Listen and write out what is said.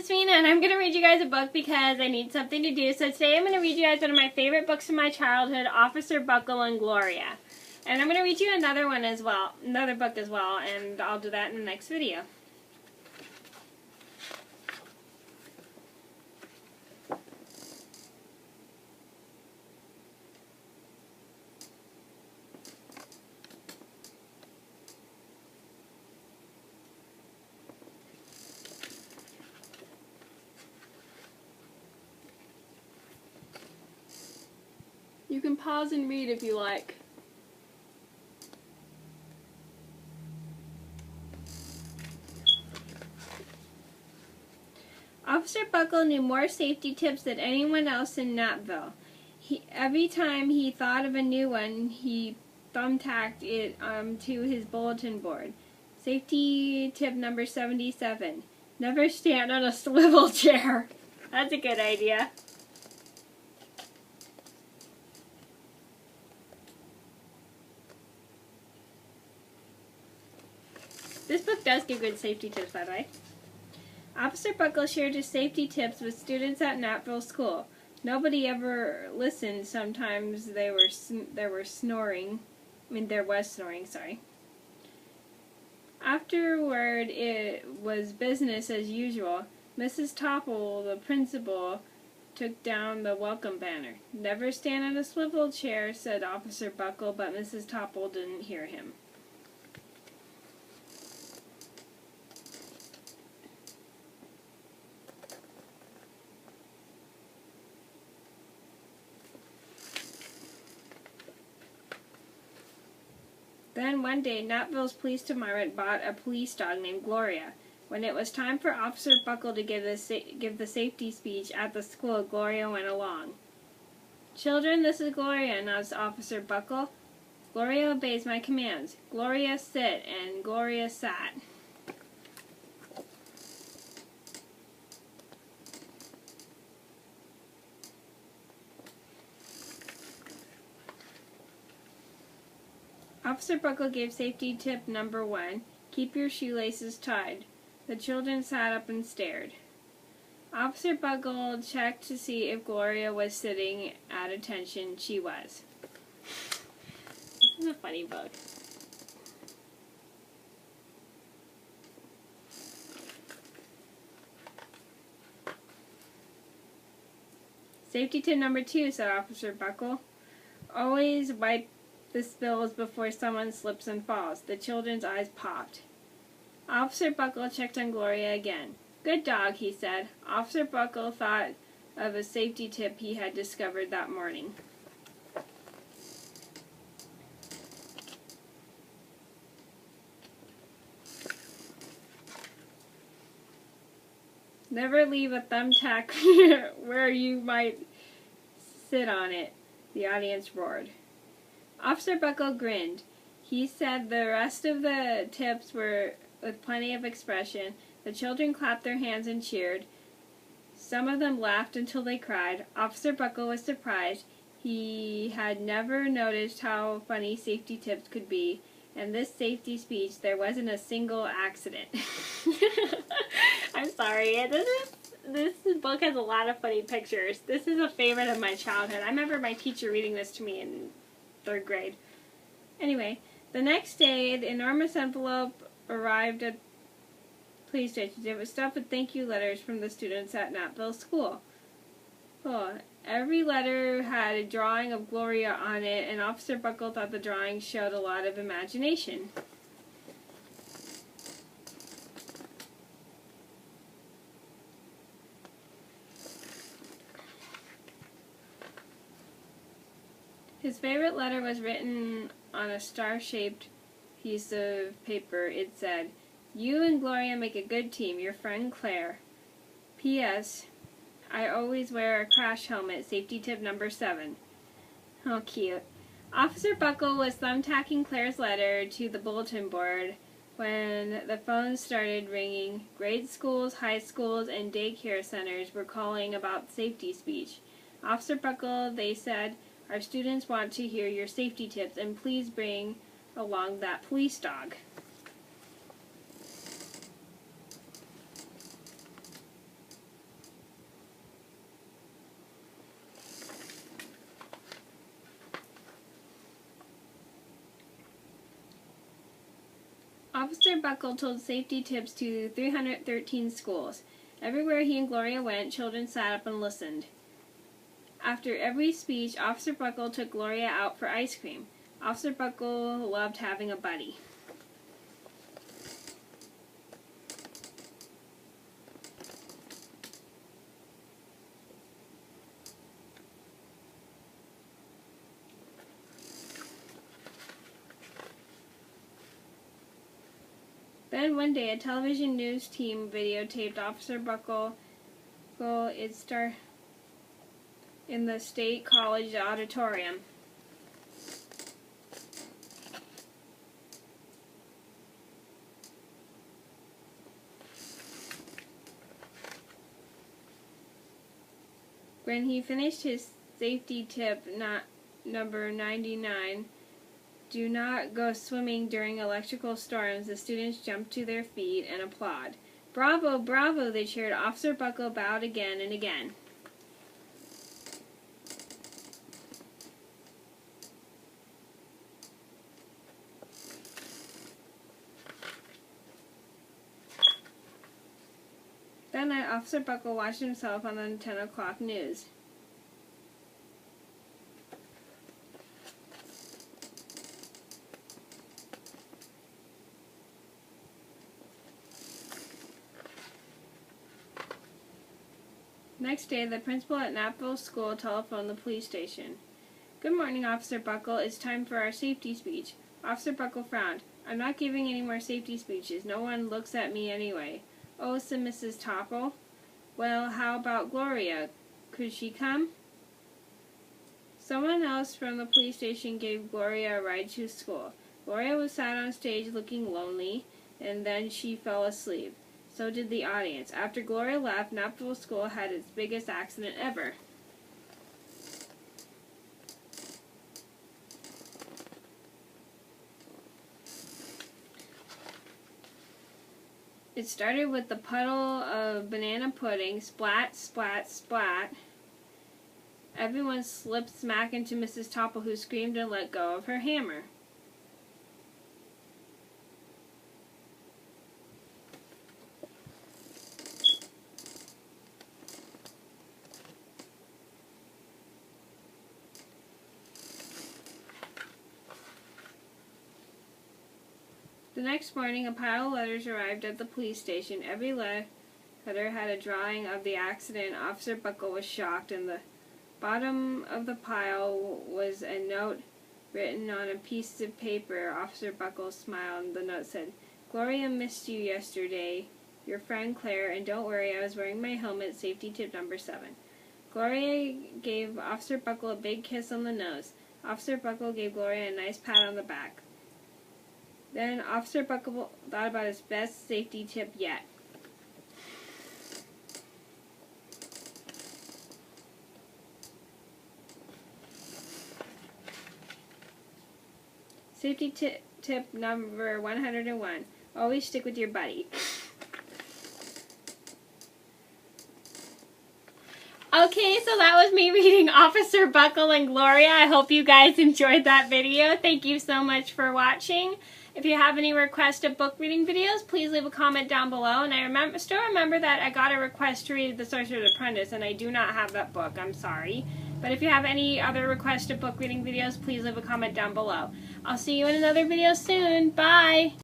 it's Mena, and I'm going to read you guys a book because I need something to do. So today I'm going to read you guys one of my favorite books from my childhood, Officer Buckle and Gloria. And I'm going to read you another one as well, another book as well, and I'll do that in the next video. You can pause and read if you like. Officer Buckle knew more safety tips than anyone else in Natville. Every time he thought of a new one, he thumbtacked it to his bulletin board. Safety tip number 77. Never stand on a swivel chair. That's a good idea. This book does give good safety tips, by the way. Officer Buckle shared his safety tips with students at Natville School. Nobody ever listened. Sometimes there was snoring, sorry. Afterward, it was business as usual. Mrs. Topple, the principal, took down the welcome banner. Never stand on a swivel chair, said Officer Buckle, but Mrs. Topple didn't hear him. Then one day, Natville's police department bought a police dog named Gloria. When it was time for Officer Buckle to give the safety speech at the school, Gloria went along. "Children, this is Gloria," announced Officer Buckle. "Gloria obeys my commands. Gloria, sit," and Gloria sat. Officer Buckle gave safety tip number 1, keep your shoelaces tied. The children sat up and stared. Officer Buckle checked to see if Gloria was sitting at attention. She was. This is a funny book. Safety tip number 2, said Officer Buckle. Always wipe the spills before someone slips and falls. The children's eyes popped. Officer Buckle checked on Gloria again. Good dog, he said. Officer Buckle thought of a safety tip he had discovered that morning. Never leave a thumbtack where you might sit on it, the audience roared. Officer Buckle grinned. He said the rest of the tips were with plenty of expression. The children clapped their hands and cheered. Some of them laughed until they cried. Officer Buckle was surprised. He had never noticed how funny safety tips could be. In this safety speech, there wasn't a single accident. I'm sorry. This book has a lot of funny pictures. This is a favorite of my childhood. I remember my teacher reading this to me in 3rd grade. Anyway, the next day, the enormous envelope arrived at police station. It was stuffed with thank you letters from the students at Natville School. Every letter had a drawing of Gloria on it, and Officer Buckle thought the drawing showed a lot of imagination. His favorite letter was written on a star-shaped piece of paper. It said, "You and Gloria make a good team. Your friend Claire. P.S. I always wear a crash helmet. Safety tip number 7. Oh, cute. Officer Buckle was thumbtacking Claire's letter to the bulletin board when the phones started ringing. Grade schools, high schools, and daycare centers were calling about safety speech. Officer Buckle, they said, our students want to hear your safety tips, and please bring along that police dog. Officer Buckle told safety tips to 313 schools. Everywhere he and Gloria went, children sat up and listened. After every speech, Officer Buckle took Gloria out for ice cream. Officer Buckle loved having a buddy. Then one day, a television news team videotaped Officer Buckle in the State College auditorium. When he finished his safety tip, number 99, do not go swimming during electrical storms, the students jumped to their feet and applauded. Bravo, bravo, they cheered. Officer Buckle bowed again and again. That night, Officer Buckle watched himself on the 10 o'clock news. Next day, the principal at Napville School telephoned the police station. Good morning, Officer Buckle. It's time for our safety speech. Officer Buckle frowned. I'm not giving any more safety speeches. No one looks at me anyway. Oh, said Mrs. Topple. Well, how about Gloria? Could she come? Someone else from the police station gave Gloria a ride to school. Gloria was sat on stage looking lonely, and then she fell asleep. So did the audience. After Gloria left, Napville School had its biggest accident ever. It started with the puddle of banana pudding, splat, splat, splat. Everyone slipped smack into Mrs. Topple, who screamed and let go of her hammer. The next morning, a pile of letters arrived at the police station. Every letter had a drawing of the accident. Officer Buckle was shocked, and the bottom of the pile was a note written on a piece of paper. Officer Buckle smiled, and the note said, Gloria missed you yesterday, your friend Claire, and don't worry, I was wearing my helmet, safety tip number 7. Gloria gave Officer Buckle a big kiss on the nose. Officer Buckle gave Gloria a nice pat on the back. Then Officer Buckle thought about his best safety tip yet. Safety tip number 101. Always stick with your buddy. Okay, so that was me reading Officer Buckle and Gloria. I hope you guys enjoyed that video. Thank you so much for watching. If you have any requests of book reading videos, please leave a comment down below. And I still remember that I got a request to read The Sorcerer's Apprentice, and I do not have that book. I'm sorry. But if you have any other requests of book reading videos, please leave a comment down below. I'll see you in another video soon. Bye!